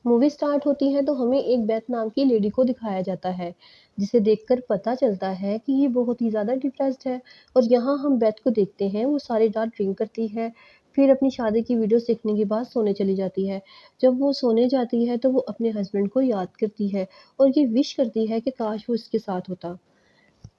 Movie start होती है तो हमें एक बेथ नाम की लेडी को दिखाया जाता है, जिसे देखकर पता चलता है कि ये बहुत ही ज़्यादा डिप्रेस्ड है। और यहाँ हम बेथ को देखते हैं, वो सारी रात ड्रिंक करती है, फिर अपनी शादी की वीडियोस देखने के बाद सोने चली जाती है। जब वो सोने जाती है तो वो अपने हस्बैंड को याद करती है और ये विश करती है कि काश वो इसके साथ होता।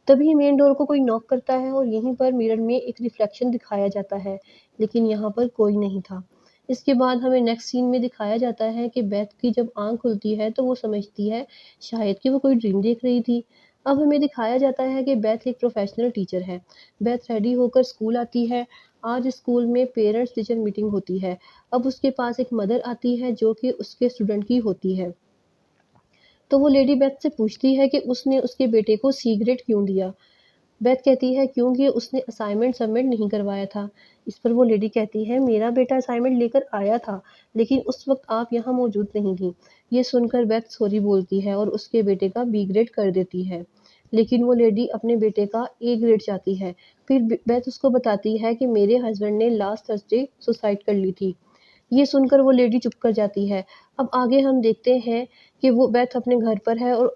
तभी मेन डोर को कोई नॉक करता है और यहीं पर मिरर में एक रिफ्लेक्शन दिखाया जाता है, लेकिन यहाँ पर कोई नहीं था। इसके बाद हमें नेक्स्ट सीन में दिखाया जाता है कि बेथ की जब आँख खुलती है तो वो समझती है शायद कि वो कोई ड्रीम देख रही थी। अब हमें दिखाया जाता है कि बेथ एक प्रोफेशनल टीचर है। बेथ रेडी होकर स्कूल आती है। आज स्कूल में पेरेंट्स टीचर मीटिंग होती है। अब उसके पास एक मदर आती है जो कि उसके स्टूडेंट की होती है। तो वो लेडी बेथ से पूछती है कि उसने उसके बेटे को सी ग्रेड क्यों दिया? बेथ कहती है क्योंकि उसने असाइनमेंट सबमिट नहीं करवाया था। इस पर वो लेडी कहती है मेरा बेटा असाइनमेंट लेकर आया था, लेकिन उस वक्त आप यहाँ मौजूद नहीं थी। ये सुनकर बेथ सॉरी बोलती है और उसके बेटे का बी ग्रेड कर देती है। लेकिन वो लेडी अपने बेटे का ए ग्रेड चाहती है। फिर बेथ उसको बताती है कि मेरे हस्बैंड ने लास्ट थर्सडे सुसाइड कर ली थी। ये सुनकर वो लेडी चुप कर जाती है। अब आगे हम देखते हैं कि वो बेथ अपने घर पर है और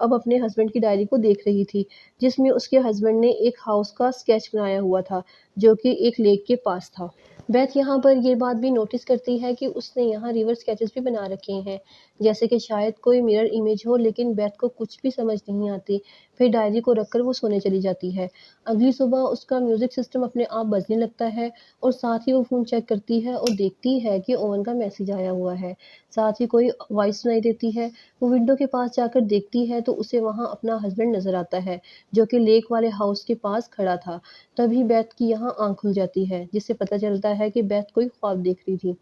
अब अपने हस्बैंड की डायरी को देख रही थी, जिसमें उसके हस्बैंड ने एक हाउस का स्केच बनाया हुआ था, जो कि एक लेक के पास था। बेथ यहाँ पर ये बात भी नोटिस करती है कि उसने यहाँ रिवर स्केचेस भी बना रखे हैं, जैसे कि शायद कोई मिरर इमेज हो, लेकिन बेथ को कुछ भी समझ नहीं आती। फिर डायरी को रखकर वो सोने चली जाती है। अगली सुबह उसका म्यूज़िक सिस्टम अपने आप बजने लगता है और साथ ही वो फ़ोन चेक करती है और देखती है कि ओवन का मैसेज आया हुआ है। साथ ही कोई वॉइस सुनाई देती है। वो विंडो के पास जाकर देखती है तो उसे वहाँ अपना हस्बैंड नज़र आता है, जो कि लेक वाले हाउस के पास खड़ा था। तभी बेथ की यहाँ आँख खुल जाती है, जिससे पता चलता है कि बेथ कोई ख्वाब देख रही थी।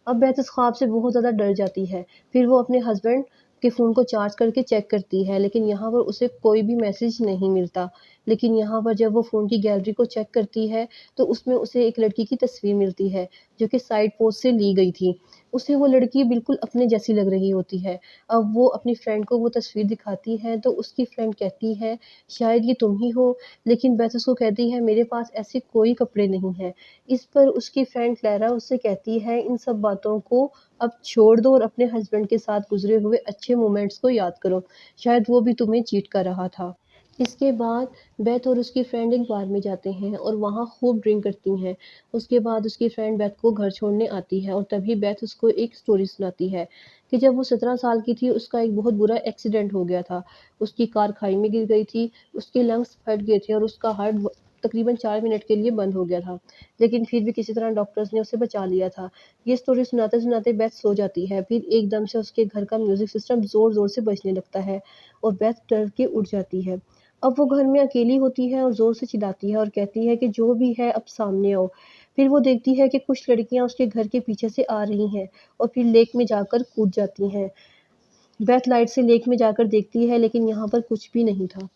अब बेथ इस ख्वाब से बहुत ज़्यादा डर जाती है। फिर वो अपने हस्बैंड के फ़ोन को चार्ज करके चेक करती है, लेकिन यहाँ पर उसे कोई भी मैसेज नहीं मिलता। लेकिन यहाँ पर जब वो फ़ोन की गैलरी को चेक करती है, तो उसमें उसे एक लड़की की तस्वीर मिलती है, जो कि साइड पोस्ट से ली गई थी। उसे वो लड़की बिल्कुल अपने जैसी लग रही होती है। अब वो अपनी फ्रेंड को वो तस्वीर दिखाती है, तो उसकी फ्रेंड कहती है, "शायद ये तुम ही हो।" लेकिन बेथ उसको कहती है, "मेरे पास ऐसे कोई कपड़े नहीं हैं।" इस पर उसकी फ्रेंड क्लैरा उससे कहती है, "इन सब बातों को अब छोड़ दो और अपने हस्बैंड के साथ गुज़रे हुए अच्छे मोमेंट्स को याद करो। शायद वो भी तुम्हें चीट कर रहा था।" इसके बाद बेथ और उसकी फ्रेंड एक बार में जाते हैं और वहाँ खूब ड्रिंक करती हैं। उसके बाद उसकी फ्रेंड बेथ को घर छोड़ने आती है और तभी बेथ उसको एक स्टोरी सुनाती है कि जब वो 17 साल की थी, उसका एक बहुत बुरा एक्सीडेंट हो गया था। उसकी कार खाई में गिर गई थी, उसके लंग्स फट गए थे और उसका हार्ट तकरीबन 4 मिनट के लिए बंद हो गया था। लेकिन फिर भी किसी तरह डॉक्टर्स ने उसे बचा लिया था। ये स्टोरी सुनाते-सुनाते बेथ सो जाती है। फिर एकदम से उसके घर का म्यूज़िक सिस्टम ज़ोर-ज़ोर से बजने लगता है और बेथ डर के उठ जाती है। अब वो घर में अकेली होती है और ज़ोर से चिल्लाती है और कहती है कि जो भी है अब सामने आओ। फिर वो देखती है कि कुछ लड़कियाँ उसके घर के पीछे से आ रही हैं और फिर लेक में जाकर कूद जाती हैं। बेथ लाइट से लेक में जाकर देखती है, लेकिन यहाँ पर कुछ भी नहीं था।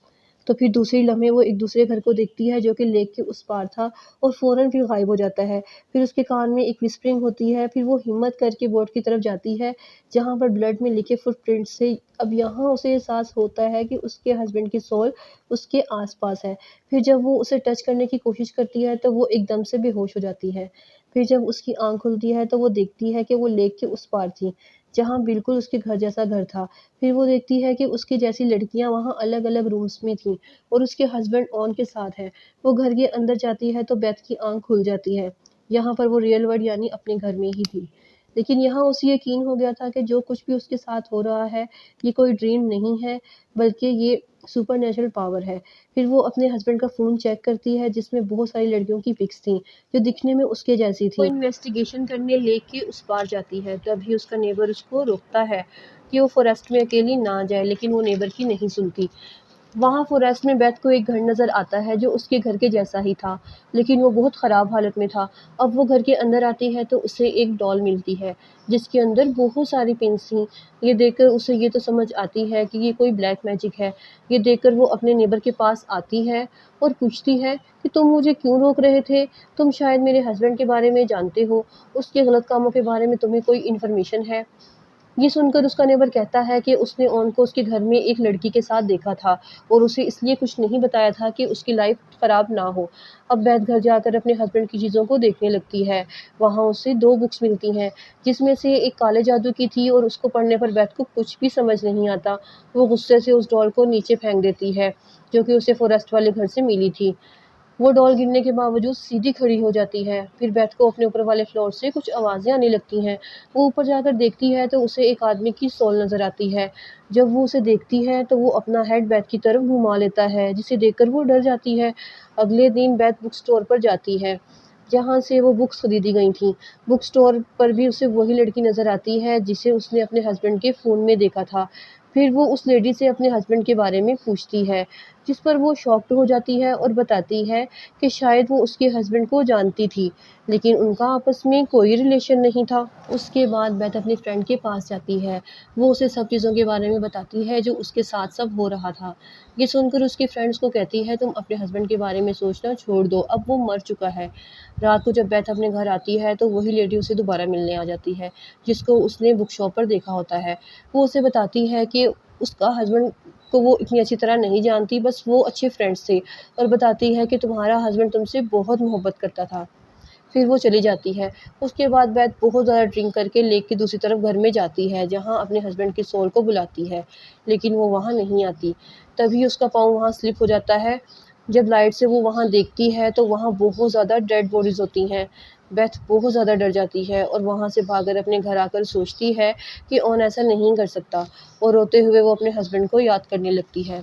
तो फिर दूसरे लम्हे वो एक दूसरे घर को देखती है जो कि लेक के उस पार था और फ़ौरन फिर गायब हो जाता है। फिर उसके कान में एक व्हिस्परिंग होती है, फिर वो हिम्मत करके बोट की तरफ जाती है, जहाँ पर ब्लड में लिखे फुटप्रिंट्स से अब यहाँ उसे एहसास होता है कि उसके हस्बैंड की सोल उसके आस-पास है। फिर जब वो उसे टच करने की कोशिश करती है, तो वो एकदम से बेहोश हो जाती है। फिर जब उसकी आँख खुलती है, तो वो देखती है कि वो लेक के उस पार थी, जहाँ बिल्कुल उसके घर जैसा घर था। फिर वो देखती है कि उसकी जैसी लड़कियाँ वहाँ अलग-अलग रूम्स में थीं और उसके हस्बैंड ऑन के साथ हैं। वो घर के अंदर जाती है तो बेथ की आँख खुल जाती है। यहाँ पर वो रियल वर्ल्ड यानी अपने घर में ही थी। लेकिन यहाँ उसे यकीन हो गया था कि जो कुछ भी उसके साथ हो रहा है, ये कोई ड्रीम नहीं है, बल्कि ये सुपरनैचुरल पावर है। फिर वो अपने हस्बैंड का फ़ोन चेक करती है जिसमें बहुत सारी लड़कियों की पिक्स थीं, जो दिखने में उसके जैसी थीं। वो इन्वेस्टिगेशन करने लेक के उस पार जाती है, तभी उसका नेबर उसको रोकता है कि वो फ़ॉरेस्ट में अकेली ना जाए, लेकिन वो नेबर की नहीं सुनती। वहाँ फ़ॉरेस्ट में बेथ को एक घर नज़र आता है जो उसके घर के जैसा ही था, लेकिन वो बहुत ख़राब हालत में था। अब वो घर के अंदर आती है तो उसे एक डॉल मिलती है, जिसके अंदर बहुत सारी पिन्स थीं। ये देखकर उसे ये तो समझ आती है कि ये कोई ब्लैक मैजिक है। ये देखकर वो अपने नेबर के पास आती है और पूछती है कि तुम मुझे क्यों रोक रहे थे? तुम शायद मेरे हस्बैंड के बारे में जानते हो, उसके गलत कामों के बारे में तुम्हें कोई इन्फॉर्मेशन है। ये सुनकर उसका नेबर कहता है कि उसने ऑन को उसके घर में एक लड़की के साथ देखा था और उसे इसलिए कुछ नहीं बताया था कि उसकी लाइफ ख़राब ना हो। अब बैथ घर जाकर अपने हस्बैंड की चीज़ों को देखने लगती है। वहाँ उसे 2 बुक्स मिलती हैं, जिसमें से एक काले जादू की थी और उसको पढ़ने पर बैथ को कुछ भी समझ नहीं आता। वो गुस्से से उस डॉल को नीचे फेंक देती है, जो कि उसे फ़ॉरेस्ट वाले घर से मिली थी। वो डॉल गिरने के बावजूद सीधी खड़ी हो जाती है। फिर बेथ को अपने ऊपर वाले फ्लोर से कुछ आवाज़ें आने लगती हैं। वो ऊपर जाकर देखती है तो उसे एक आदमी की सोल नज़र आती है। जब वो उसे देखती है तो वो अपना हेड बेथ की तरफ घुमा लेता है, जिसे देखकर वो डर जाती है। अगले दिन बेथ बुक स्टोर पर जाती है, जहाँ से वो बुक्स खरीदी गई थीं। बुक स्टोर पर भी उसे वही लड़की नज़र आती है जिसे उसने अपने हस्बैंड के फ़ोन में देखा था। फिर वो उस लेडी से अपने हस्बैंड के बारे में पूछती है, जिस पर वो शॉक्ड हो जाती है और बताती है कि शायद वो उसके हस्बैंड को जानती थी, लेकिन उनका आपस में कोई रिलेशन नहीं था। उसके बाद बेथ अपनी फ्रेंड के पास जाती है। वो उसे सब चीज़ों के बारे में बताती है जो उसके साथ सब हो रहा था। ये सुनकर उसकी फ्रेंड्स को कहती है, तुम अपने हस्बैंड के बारे में सोचना छोड़ दो, अब वो मर चुका है। रात को जब बेथ अपने घर आती है तो वही लेडी उसे दोबारा मिलने आ जाती है, जिसको उसने बुक शॉप पर देखा होता है। वो उसे बताती है कि उसका हस्बैंड को वो इतनी अच्छी तरह नहीं जानती, बस वो अच्छे फ्रेंड्स थे, और बताती है कि तुम्हारा हस्बैंड तुमसे बहुत मोहब्बत करता था। फिर वो चली जाती है। उसके बाद बेथ बहुत ज़्यादा ड्रिंक करके लेक की दूसरी तरफ घर में जाती है, जहाँ अपने हस्बैंड की सोल को बुलाती है, लेकिन वो वहाँ नहीं आती। तभी उसका पाँव वहाँ स्लिप हो जाता है। जब लाइट से वो वहाँ देखती है तो वहाँ बहुत ज़्यादा डेड बॉडीज़ होती हैं। बेथ बहुत ज़्यादा डर जाती है और वहाँ से भागकर अपने घर आकर सोचती है कि ऑन ऐसा नहीं कर सकता, और रोते हुए वो अपने हस्बैंड को याद करने लगती है।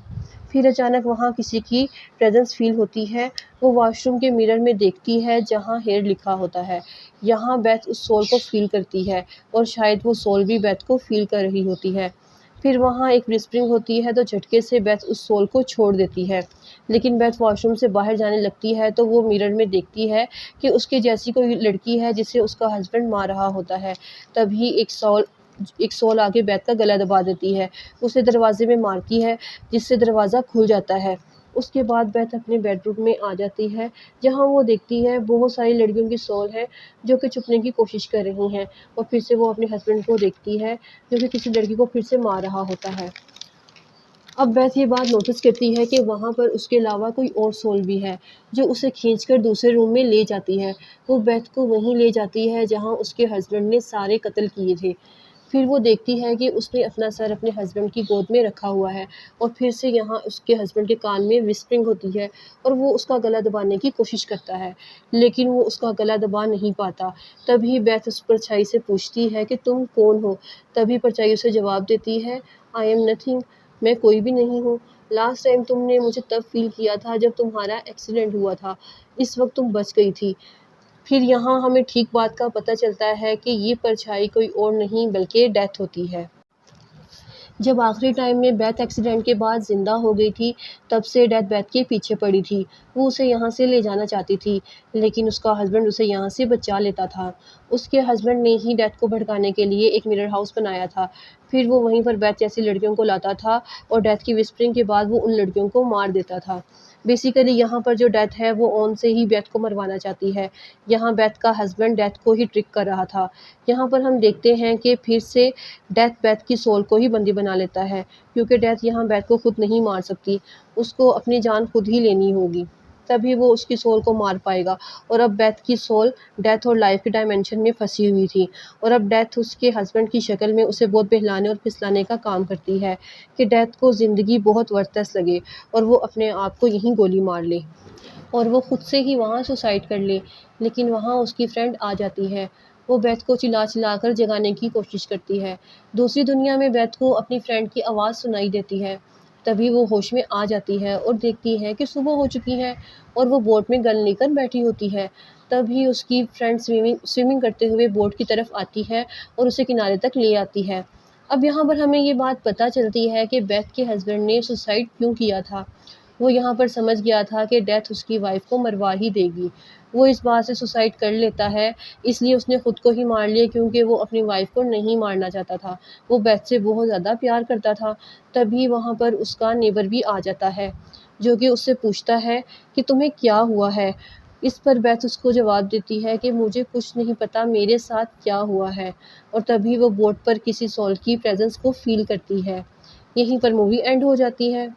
फिर अचानक वहाँ किसी की प्रेजेंस फ़ील होती है। वो वॉशरूम के मिरर में देखती है जहाँ हेयर लिखा होता है। यहाँ बेथ उस सोल को फ़ील करती है और शायद वो सोल भी बेथ को फ़ील कर रही होती है। फिर वहाँ एक व्हिस्परिंग होती है तो झटके से बेथ उस सोल को छोड़ देती है। लेकिन बेथ वॉशरूम से बाहर जाने लगती है तो वो मिरर में देखती है कि उसके जैसी कोई लड़की है जिसे उसका हस्बैंड मार रहा होता है। तभी एक सोल आके बेथ का गला दबा देती है। उसे दरवाज़े में मारती है, जिससे दरवाज़ा खुल जाता है। उसके बाद बेथ अपने बेडरूम में आ जाती है, जहाँ वो देखती है बहुत सारी लड़कियों की सोल है जो कि छुपने की कोशिश कर रही हैं, और फिर से वो अपने हस्बैंड को देखती है जो कि किसी लड़की को फिर से मार रहा होता है। अब बेथ ये बात नोटिस करती है कि वहाँ पर उसके अलावा कोई और सोल भी है, जो उसे खींचकर दूसरे रूम में ले जाती है। वो बेथ को वहीं ले जाती है जहाँ उसके हस्बैंड ने सारे कत्ल किए थे। फिर वो देखती है कि उसने अपना सर अपने हस्बैंड की गोद में रखा हुआ है, और फिर से यहाँ उसके हस्बैंड के कान में व्हिस्परिंग होती है और वो उसका गला दबाने की कोशिश करता है, लेकिन वो उसका गला दबा नहीं पाता। तभी बेथ उस परछाई से पूछती है कि तुम कौन हो? तभी परछाई उसे जवाब देती है, आई एम नथिंग, मैं कोई भी नहीं हूँ। लास्ट टाइम तुमने मुझे तब फ़ील किया था जब तुम्हारा एक्सीडेंट हुआ था, इस वक़्त तुम बच गई थी। फिर यहाँ हमें ठीक बात का पता चलता है कि ये परछाई कोई और नहीं बल्कि डेथ होती है। जब आखिरी टाइम में बेथ एक्सीडेंट के बाद ज़िंदा हो गई थी, तब से डेथ बेथ के पीछे पड़ी थी। वो उसे यहाँ से ले जाना चाहती थी, लेकिन उसका हस्बैंड उसे यहाँ से बचा लेता था। उसके हस्बैंड ने ही डेथ को भड़काने के लिए एक मिरर हाउस बनाया था। फिर वो वहीं पर बेथ जैसी लड़कियों को लाता था और डेथ की व्हिस्परिंग के बाद वो उन लड़कियों को मार देता था। बेसिकली यहाँ पर जो डेथ है वो ऑन से ही बेथ को मरवाना चाहती है। यहाँ बेथ का हस्बैंड डेथ को ही ट्रिक कर रहा था। यहाँ पर हम देखते हैं कि फिर से डेथ बेथ की सोल को ही बंदी बना लेता है, क्योंकि डेथ यहाँ बेथ को खुद नहीं मार सकती, उसको अपनी जान खुद ही लेनी होगी, तभी वो उसकी सोल को मार पाएगा। और अब बेथ की सोल डेथ और लाइफ के डायमेंशन में फंसी हुई थी, और अब डेथ उसके हस्बैंड की शक्ल में उसे बहुत बहलाने और फिसलाने का काम करती है कि डेथ को ज़िंदगी बहुत वर्थलेस लगे और वो अपने आप को यहीं गोली मार ले और वो खुद से ही वहाँ सुसाइड कर ले। लेकिन वहाँ उसकी फ्रेंड आ जाती है। वो बेथ को चिल्ला कर जगाने की कोशिश करती है। दूसरी दुनिया में बेथ को अपनी फ्रेंड की आवाज़ सुनाई देती है। तभी वो होश में आ जाती है और देखती है कि सुबह हो चुकी है और वो बोट में गन लेकर बैठी होती है। तभी उसकी फ्रेंड स्विमिंग करते हुए बोट की तरफ आती है और उसे किनारे तक ले आती है। अब यहाँ पर हमें ये बात पता चलती है कि बेथ के हस्बैंड ने सुसाइड क्यों किया था। वो यहाँ पर समझ गया था कि डेथ उसकी वाइफ को मरवा ही देगी। वो इस बात से सुसाइड कर लेता है, इसलिए उसने खुद को ही मार लिया, क्योंकि वो अपनी वाइफ को नहीं मारना चाहता था। वो बेथ से बहुत ज़्यादा प्यार करता था। तभी वहाँ पर उसका नेबर भी आ जाता है, जो कि उससे पूछता है कि तुम्हें क्या हुआ है? इस पर बेथ उसको जवाब देती है कि मुझे कुछ नहीं पता मेरे साथ क्या हुआ है, और तभी वो बोट पर किसी सोल की प्रेजेंस को फ़ील करती है। यहीं पर मूवी एंड हो जाती है।